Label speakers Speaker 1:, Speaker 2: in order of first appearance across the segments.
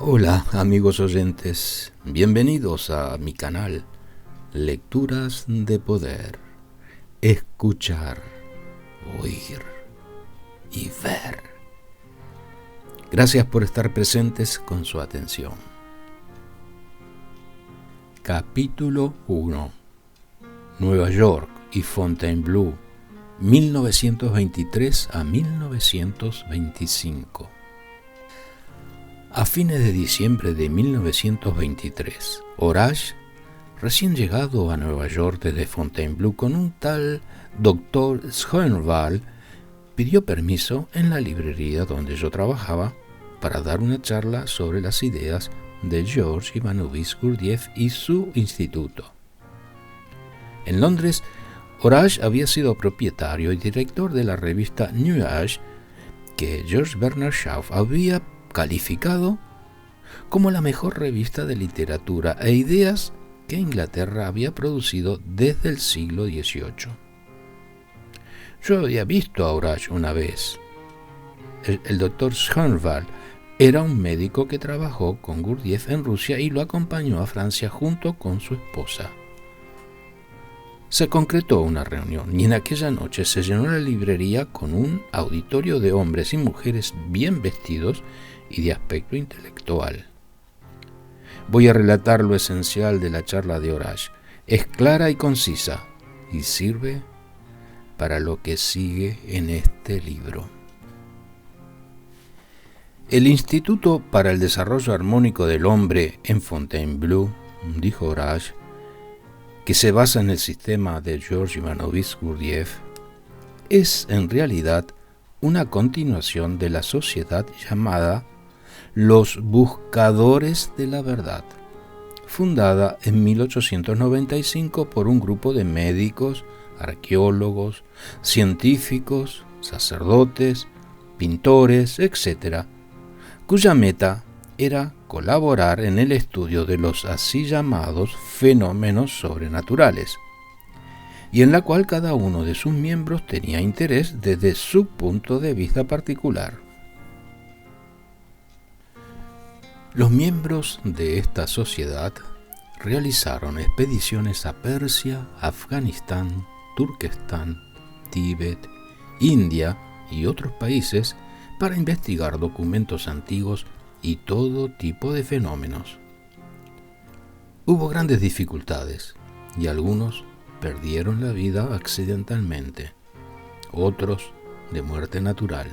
Speaker 1: Hola amigos oyentes, bienvenidos a mi canal Lecturas de Poder, escuchar, oír y ver. Gracias por estar presentes con su atención. Capítulo 1. Nueva York y Fontainebleau, 1923 a 1925. A fines de diciembre de 1923, Horace, recién llegado a Nueva York desde Fontainebleau con un tal Dr. Schoenwald, pidió permiso en la librería donde yo trabajaba para dar una charla sobre las ideas de George Ivanovich Gurdjieff y su instituto. En Londres, Horace había sido propietario y director de la revista New Age, que George Bernard Shaw había calificado como la mejor revista de literatura e ideas que Inglaterra había producido desde el siglo XVIII. Yo había visto a Horace una vez. El doctor Schoenwald era un médico que trabajó con Gurdjieff en Rusia y lo acompañó a Francia junto con su esposa. Se concretó una reunión y en aquella noche se llenó la librería con un auditorio de hombres y mujeres bien vestidos y de aspecto intelectual. Voy a relatar lo esencial de la charla de Horace. Es clara y concisa y sirve para lo que sigue en este libro. El Instituto para el Desarrollo Armónico del Hombre en Fontainebleau, dijo Horace, que se basa en el sistema de George Ivanovich Gurdjieff, es en realidad una continuación de la sociedad llamada Los Buscadores de la Verdad, fundada en 1895 por un grupo de médicos, arqueólogos, científicos, sacerdotes, pintores, etc., cuya meta era colaborar en el estudio de los así llamados fenómenos sobrenaturales, y en la cual cada uno de sus miembros tenía interés desde su punto de vista particular. Los miembros de esta sociedad realizaron expediciones a Persia, Afganistán, Turquestán, Tíbet, India y otros países para investigar documentos antiguos y todo tipo de fenómenos. Hubo grandes dificultades y algunos perdieron la vida accidentalmente, otros de muerte natural,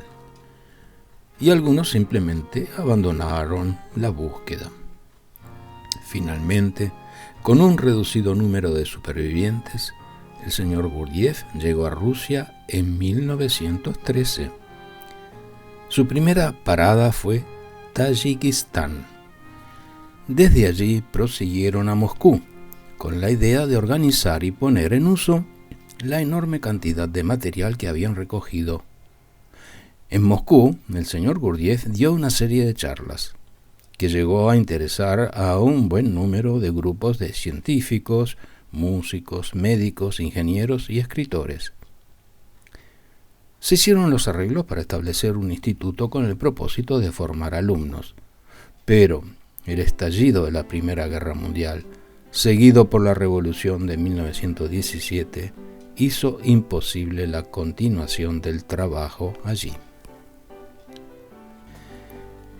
Speaker 1: y algunos simplemente abandonaron la búsqueda. Finalmente, con un reducido número de supervivientes, el señor Gurdjieff llegó a Rusia en 1913. Su primera parada fue Tayikistán. Desde allí prosiguieron a Moscú, con la idea de organizar y poner en uso la enorme cantidad de material que habían recogido. En Moscú, el señor Gurdjieff dio una serie de charlas, que llegó a interesar a un buen número de grupos de científicos, músicos, médicos, ingenieros y escritores. Se hicieron los arreglos para establecer un instituto con el propósito de formar alumnos, pero el estallido de la Primera Guerra Mundial, seguido por la Revolución de 1917, hizo imposible la continuación del trabajo allí.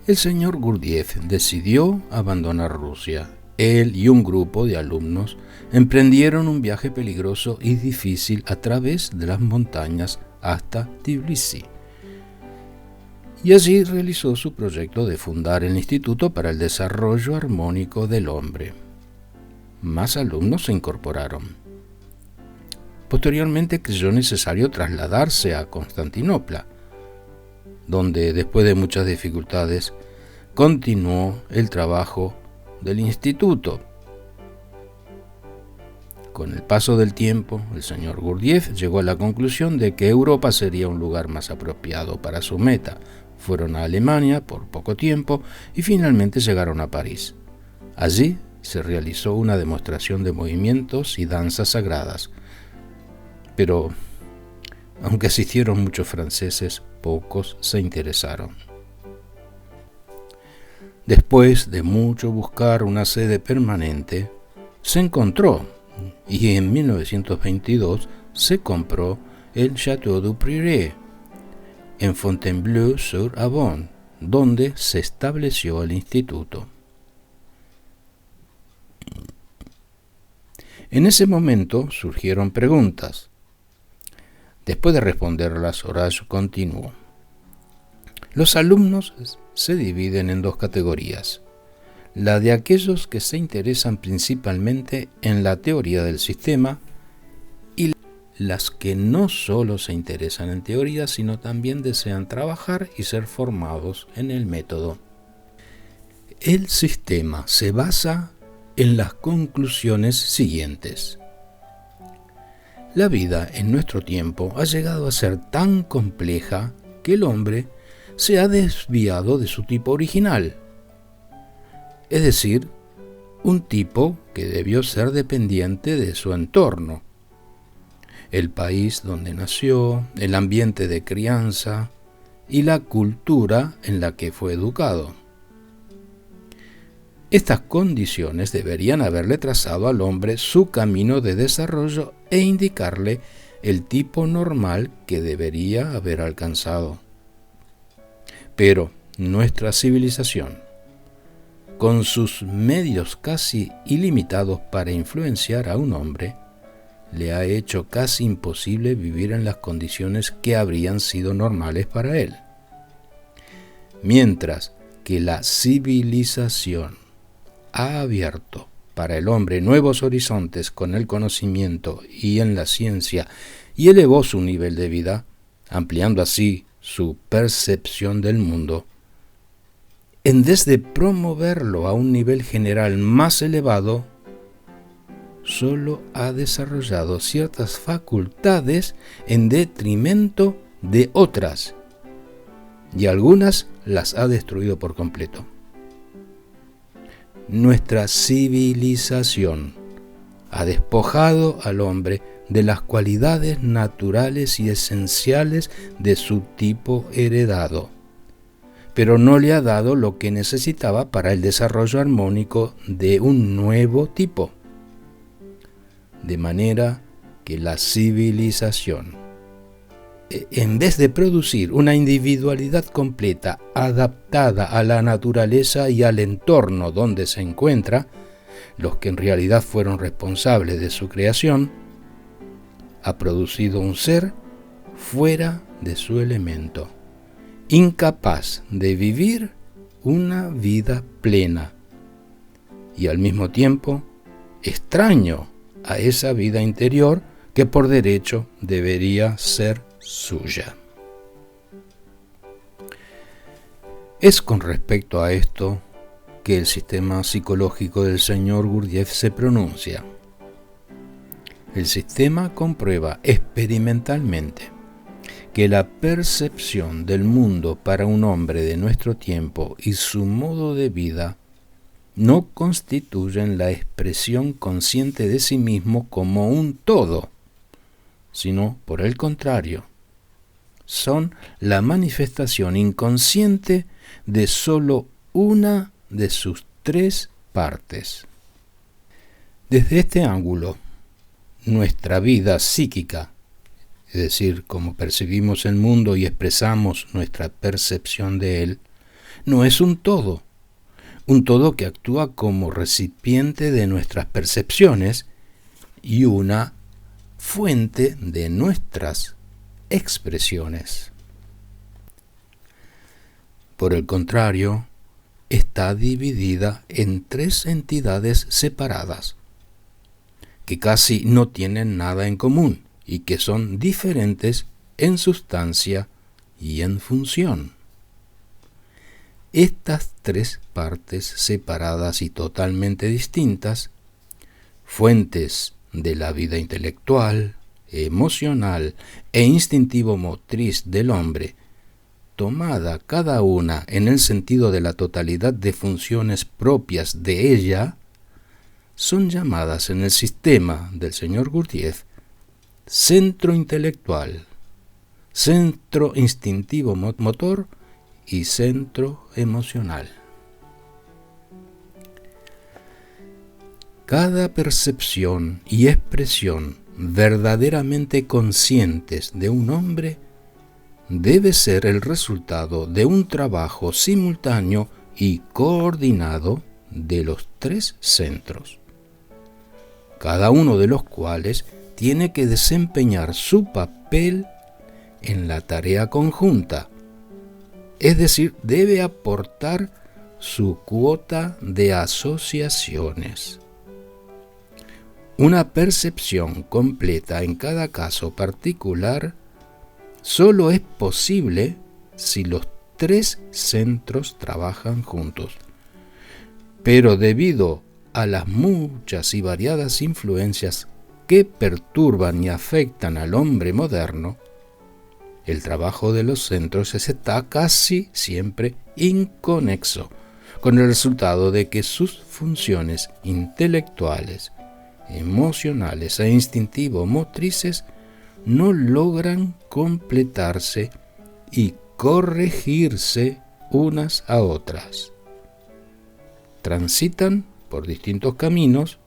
Speaker 1: El señor Gurdjieff decidió abandonar Rusia. Él y un grupo de alumnos emprendieron un viaje peligroso y difícil a través de las montañas hasta Tbilisi, y allí realizó su proyecto de fundar el Instituto para el Desarrollo Armónico del Hombre. Más alumnos se incorporaron. Posteriormente creyó necesario trasladarse a Constantinopla, donde después de muchas dificultades continuó el trabajo del instituto. Con el paso del tiempo, el señor Gurdjieff llegó a la conclusión de que Europa sería un lugar más apropiado para su meta. Fueron a Alemania por poco tiempo y finalmente llegaron a París. Allí se realizó una demostración de movimientos y danzas sagradas, pero aunque asistieron muchos franceses, pocos se interesaron. Después de mucho buscar una sede permanente, se encontró y en 1922 se compró el Château du Prieuré en Fontainebleau-sur-Avon, donde se estableció el instituto. En ese momento surgieron preguntas. Después de responderlas, Horace continuó. Los alumnos se dividen en dos categorías: la de aquellos que se interesan principalmente en la teoría del sistema y las que no solo se interesan en teoría, sino también desean trabajar y ser formados en el método. El sistema se basa en las conclusiones siguientes. La vida en nuestro tiempo ha llegado a ser tan compleja que el hombre se ha desviado de su tipo original, es decir, un tipo que debió ser dependiente de su entorno, el país donde nació, el ambiente de crianza y la cultura en la que fue educado. Estas condiciones deberían haberle trazado al hombre su camino de desarrollo e indicarle el tipo normal que debería haber alcanzado. Pero nuestra civilización, con sus medios casi ilimitados para influenciar a un hombre, le ha hecho casi imposible vivir en las condiciones que habrían sido normales para él. Mientras que la civilización ha abierto para el hombre nuevos horizontes con el conocimiento y en la ciencia y elevó su nivel de vida, ampliando así su percepción del mundo, en vez de promoverlo a un nivel general más elevado, solo ha desarrollado ciertas facultades en detrimento de otras, y algunas las ha destruido por completo. Nuestra civilización ha despojado al hombre de las cualidades naturales y esenciales de su tipo heredado, pero no le ha dado lo que necesitaba para el desarrollo armónico de un nuevo tipo. De manera que la civilización, en vez de producir una individualidad completa adaptada a la naturaleza y al entorno donde se encuentra, los que en realidad fueron responsables de su creación, ha producido un ser fuera de su elemento, incapaz de vivir una vida plena y al mismo tiempo extraño a esa vida interior que por derecho debería ser suya. Es con respecto a esto que el sistema psicológico del señor Gurdjieff se pronuncia. El sistema comprueba experimentalmente que la percepción del mundo para un hombre de nuestro tiempo y su modo de vida no constituyen la expresión consciente de sí mismo como un todo, sino, por el contrario, son la manifestación inconsciente de sólo una de sus tres partes. Desde este ángulo, nuestra vida psíquica, es decir, cómo percibimos el mundo y expresamos nuestra percepción de él, no es un todo que actúa como recipiente de nuestras percepciones y una fuente de nuestras expresiones. Por el contrario, está dividida en tres entidades separadas, que casi no tienen nada en común y que son diferentes en sustancia y en función. Estas tres partes separadas y totalmente distintas, fuentes de la vida intelectual, emocional e instintivo-motriz del hombre, tomada cada una en el sentido de la totalidad de funciones propias de ella, son llamadas en el sistema del señor Gurdjieff centro intelectual, centro instintivo-motor y centro emocional. Cada percepción y expresión verdaderamente conscientes de un hombre debe ser el resultado de un trabajo simultáneo y coordinado de los tres centros, cada uno de los cuales tiene que desempeñar su papel en la tarea conjunta, es decir, debe aportar su cuota de asociaciones. Una percepción completa en cada caso particular solo es posible si los tres centros trabajan juntos. Pero debido a las muchas y variadas influencias que perturban y afectan al hombre moderno, el trabajo de los centros está casi siempre inconexo, con el resultado de que sus funciones intelectuales, emocionales e instintivo-motrices no logran completarse y corregirse unas a otras. Transitan por distintos caminos,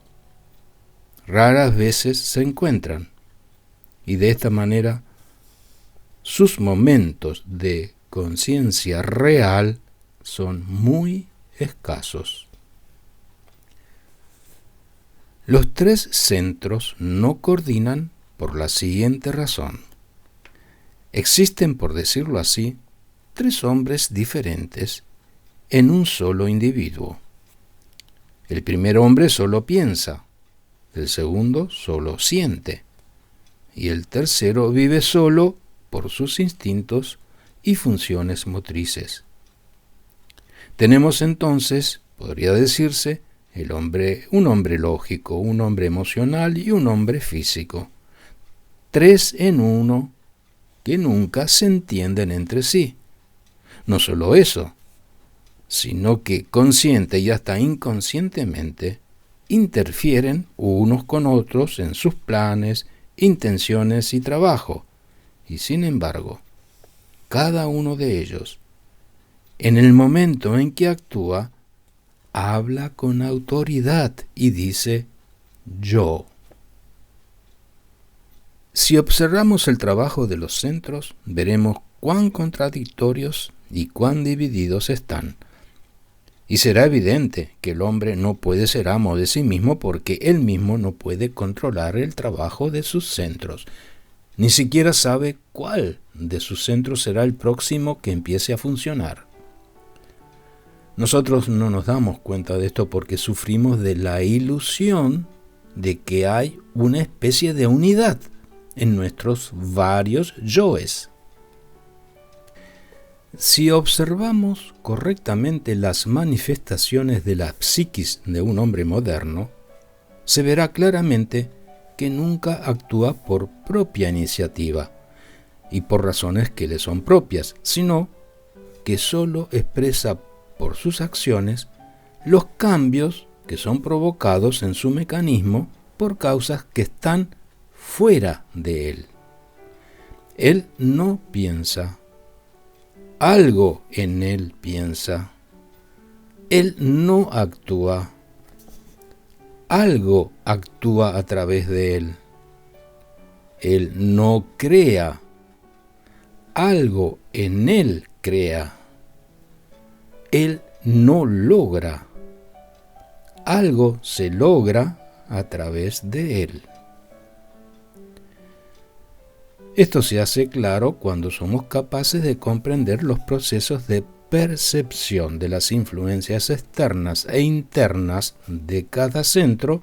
Speaker 1: raras veces se encuentran, y de esta manera sus momentos de conciencia real son muy escasos. Los tres centros no coordinan por la siguiente razón. Existen, por decirlo así, tres hombres diferentes en un solo individuo. El primer hombre solo piensa, el segundo solo siente, y el tercero vive solo por sus instintos y funciones motrices. Tenemos entonces, podría decirse, un hombre lógico, un hombre emocional y un hombre físico. Tres en uno que nunca se entienden entre sí. No solo eso, sino que consciente y hasta inconscientemente interfieren unos con otros en sus planes, intenciones y trabajo. Y sin embargo, cada uno de ellos, en el momento en que actúa, habla con autoridad y dice yo. Si observamos el trabajo de los centros, veremos cuán contradictorios y cuán divididos están. Y será evidente que el hombre no puede ser amo de sí mismo porque él mismo no puede controlar el trabajo de sus centros. Ni siquiera sabe cuál de sus centros será el próximo que empiece a funcionar. Nosotros no nos damos cuenta de esto porque sufrimos de la ilusión de que hay una especie de unidad en nuestros varios yoes. Si observamos correctamente las manifestaciones de la psiquis de un hombre moderno, se verá claramente que nunca actúa por propia iniciativa y por razones que le son propias, sino que solo expresa por sus acciones los cambios que son provocados en su mecanismo por causas que están fuera de él. Él no piensa, algo en él piensa. Él no actúa, algo actúa a través de él. Él no crea, algo en él crea. Él no logra, algo se logra a través de él. Esto se hace claro cuando somos capaces de comprender los procesos de percepción de las influencias externas e internas de cada centro,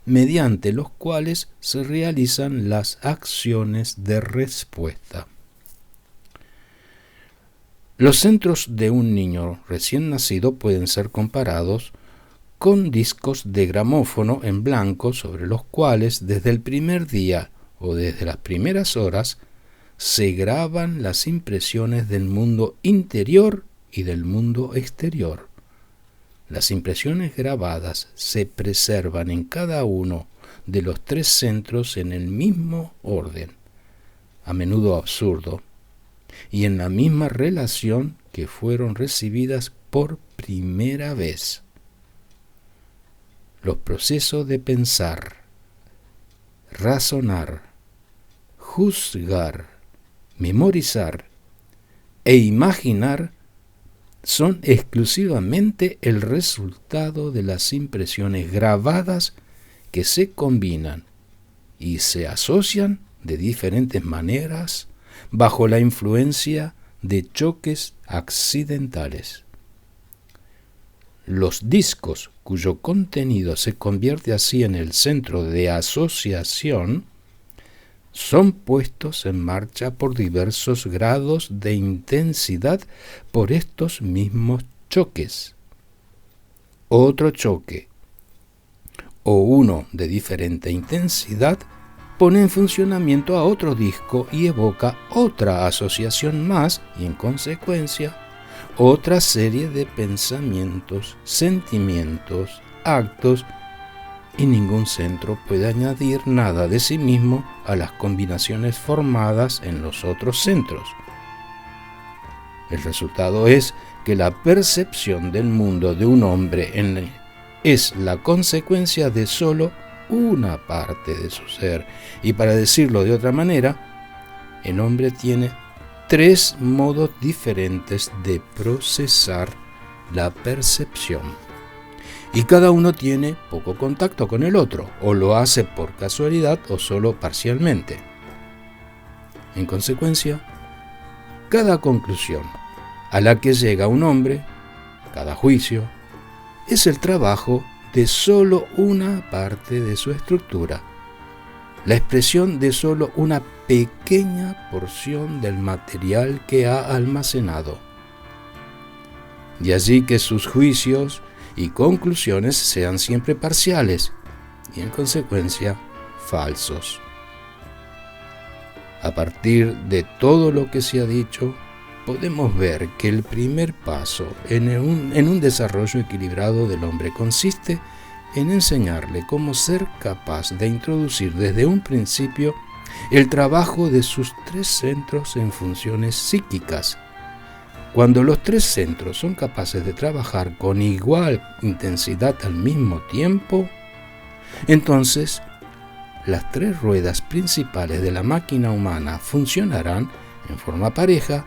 Speaker 1: mediante los cuales se realizan las acciones de respuesta. Los centros de un niño recién nacido pueden ser comparados con discos de gramófono en blanco sobre los cuales desde el primer día o desde las primeras horas se graban las impresiones del mundo interior y del mundo exterior. Las impresiones grabadas se preservan en cada uno de los tres centros en el mismo orden, a menudo absurdo, y en la misma relación que fueron recibidas por primera vez. los procesos de pensar, razonar, juzgar, memorizar e imaginar son exclusivamente el resultado de las impresiones grabadas que se combinan y se asocian de diferentes maneras bajo la influencia de choques accidentales. Los discos, cuyo contenido se convierte así en el centro de asociación, son puestos en marcha por diversos grados de intensidad por estos mismos choques. Otro choque, o uno de diferente intensidad, pone en funcionamiento a otro disco y evoca otra asociación más y, en consecuencia, otra serie de pensamientos, sentimientos, actos, y ningún centro puede añadir nada de sí mismo a las combinaciones formadas en los otros centros. El resultado es que la percepción del mundo de un hombre es la consecuencia de solo una parte de su ser. Y para decirlo de otra manera, el hombre tiene 3 modos diferentes de procesar la percepción. Y cada uno tiene poco contacto con el otro, o lo hace por casualidad o solo parcialmente. En consecuencia, cada conclusión a la que llega un hombre, cada juicio, es el trabajo de solo una parte de su estructura, la expresión de solo una pequeña porción del material que ha almacenado. De allí que sus juicios y conclusiones sean siempre parciales y, en consecuencia, falsos. A partir de todo lo que se ha dicho, podemos ver que el primer paso en un desarrollo equilibrado del hombre consiste en enseñarle cómo ser capaz de introducir desde un principio el trabajo de sus 3 centros en funciones psíquicas. Cuando los 3 centros son capaces de trabajar con igual intensidad al mismo tiempo, entonces las 3 ruedas principales de la máquina humana funcionarán en forma pareja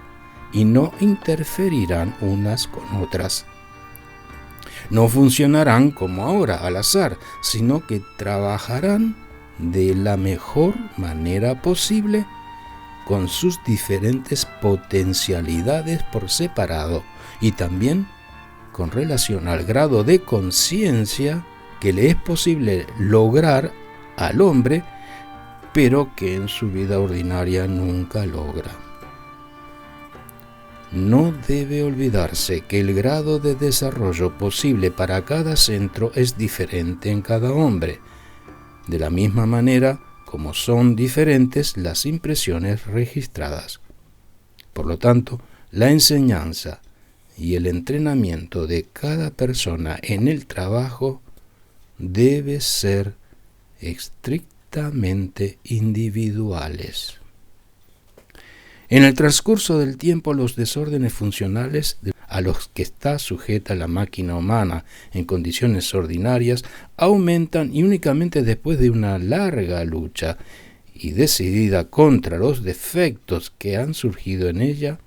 Speaker 1: y no interferirán unas con otras. No funcionarán como ahora, al azar, sino que trabajarán de la mejor manera posible con sus diferentes potencialidades por separado y también con relación al grado de conciencia que le es posible lograr al hombre, pero que en su vida ordinaria nunca logra. No debe olvidarse que el grado de desarrollo posible para cada centro es diferente en cada hombre, de la misma manera como son diferentes las impresiones registradas. Por lo tanto, la enseñanza y el entrenamiento de cada persona en el trabajo debe ser estrictamente individuales. En el transcurso del tiempo, los desórdenes funcionales a los que está sujeta la máquina humana en condiciones ordinarias aumentan, y únicamente después de una larga lucha y decidida contra los defectos que han surgido en ella,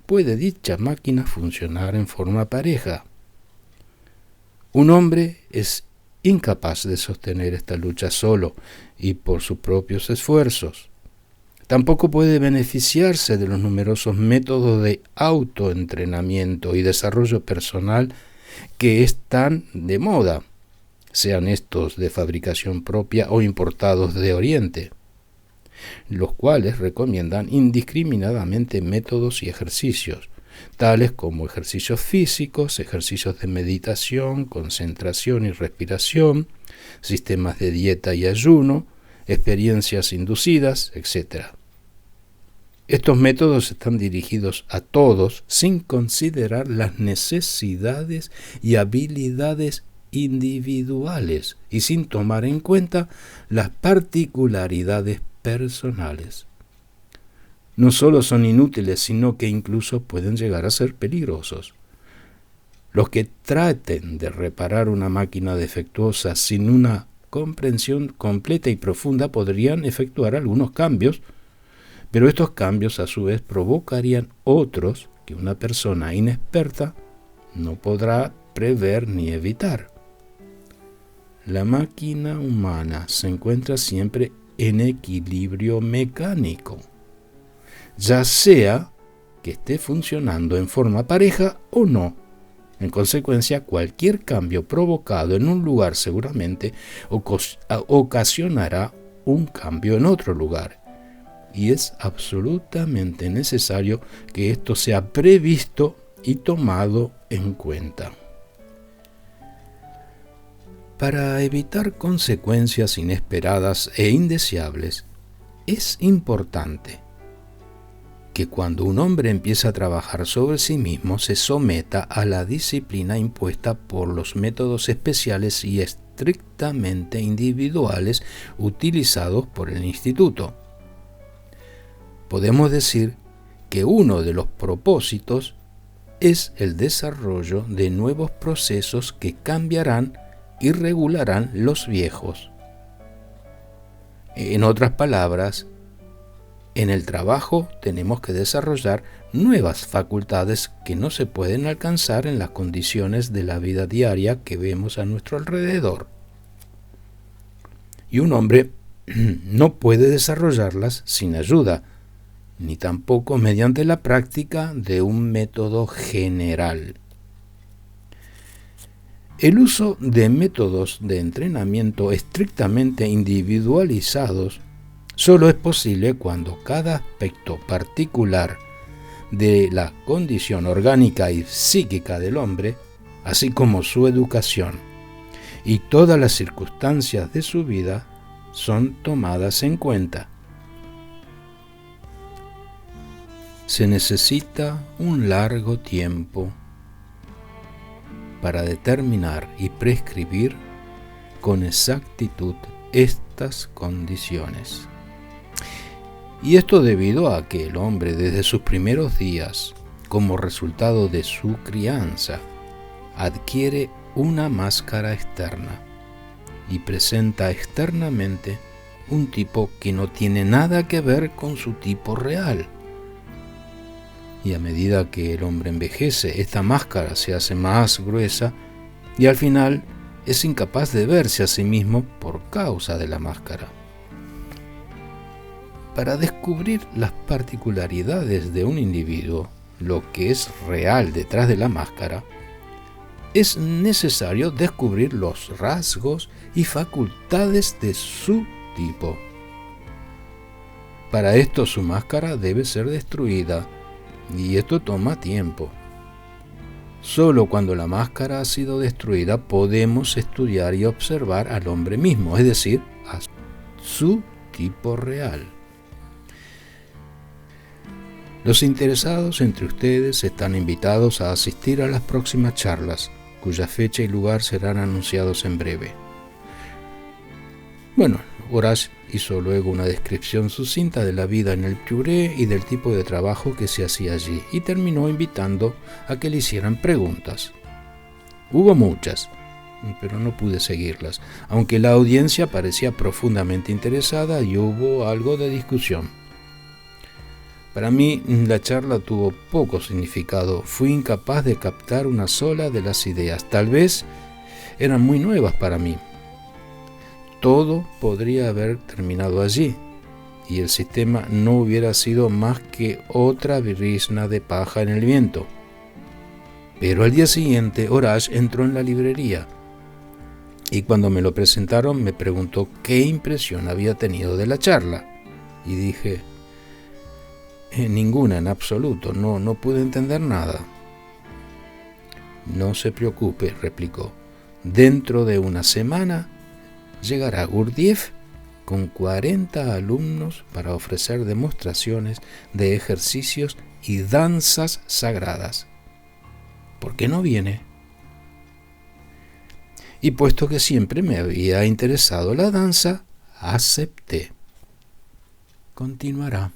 Speaker 1: puede dicha máquina funcionar en forma pareja. Un hombre es incapaz de sostener esta lucha solo y por sus propios esfuerzos. Tampoco puede beneficiarse de los numerosos métodos de autoentrenamiento y desarrollo personal que están de moda, sean estos de fabricación propia o importados de Oriente, los cuales recomiendan indiscriminadamente métodos y ejercicios, tales como ejercicios físicos, ejercicios de meditación, concentración y respiración, sistemas de dieta y ayuno, experiencias inducidas, etc. Estos métodos están dirigidos a todos sin considerar las necesidades y habilidades individuales y sin tomar en cuenta las particularidades personales. No solo son inútiles, sino que incluso pueden llegar a ser peligrosos. Los que traten de reparar una máquina defectuosa sin una comprensión completa y profunda podrían efectuar algunos cambios, pero estos cambios a su vez provocarían otros que una persona inexperta no podrá prever ni evitar. La máquina humana se encuentra siempre en equilibrio mecánico, ya sea que esté funcionando en forma pareja o no. En consecuencia, cualquier cambio provocado en un lugar seguramente ocasionará un cambio en otro lugar. Y es absolutamente necesario que esto sea previsto y tomado en cuenta. Para evitar consecuencias inesperadas e indeseables, es importante que cuando un hombre empieza a trabajar sobre sí mismo se someta a la disciplina impuesta por los métodos especiales y estrictamente individuales utilizados por el instituto. Podemos decir que uno de los propósitos es el desarrollo de nuevos procesos que cambiarán y regularán los viejos. En otras palabras, en el trabajo tenemos que desarrollar nuevas facultades que no se pueden alcanzar en las condiciones de la vida diaria que vemos a nuestro alrededor. Y un hombre no puede desarrollarlas sin ayuda, ni tampoco mediante la práctica de un método general. El uso de métodos de entrenamiento estrictamente individualizados solo es posible cuando cada aspecto particular de la condición orgánica y psíquica del hombre, así como su educación y todas las circunstancias de su vida, son tomadas en cuenta. Se necesita un largo tiempo para determinar y prescribir con exactitud estas condiciones. Y esto debido a que el hombre desde sus primeros días, como resultado de su crianza, adquiere una máscara externa y presenta externamente un tipo que no tiene nada que ver con su tipo real. Y a medida que el hombre envejece, esta máscara se hace más gruesa y al final es incapaz de verse a sí mismo por causa de la máscara. Para descubrir las particularidades de un individuo, lo que es real detrás de la máscara, es necesario descubrir los rasgos y facultades de su tipo. Para esto su máscara debe ser destruida, y esto toma tiempo. Solo cuando la máscara ha sido destruida podemos estudiar y observar al hombre mismo, es decir, a su tipo real. Los interesados entre ustedes están invitados a asistir a las próximas charlas, cuya fecha y lugar serán anunciados en breve. Bueno, Horace hizo luego una descripción sucinta de la vida en el Curé y del tipo de trabajo que se hacía allí, y terminó invitando a que le hicieran preguntas. Hubo muchas, pero no pude seguirlas, aunque la audiencia parecía profundamente interesada y hubo algo de discusión. Para mí, la charla tuvo poco significado. Fui incapaz de captar una sola de las ideas. Tal vez eran muy nuevas para mí. Todo podría haber terminado allí, y el sistema no hubiera sido más que otra brizna de paja en el viento. Pero al día siguiente, Horace entró en la librería, y cuando me lo presentaron me preguntó qué impresión había tenido de la charla, y dije, ninguna en absoluto, no pude entender nada. No se preocupe, replicó, dentro de una semana llegará Gurdjieff con 40 alumnos para ofrecer demostraciones de ejercicios y danzas sagradas. ¿Por qué no viene? Y puesto que siempre me había interesado la danza, acepté. Continuará.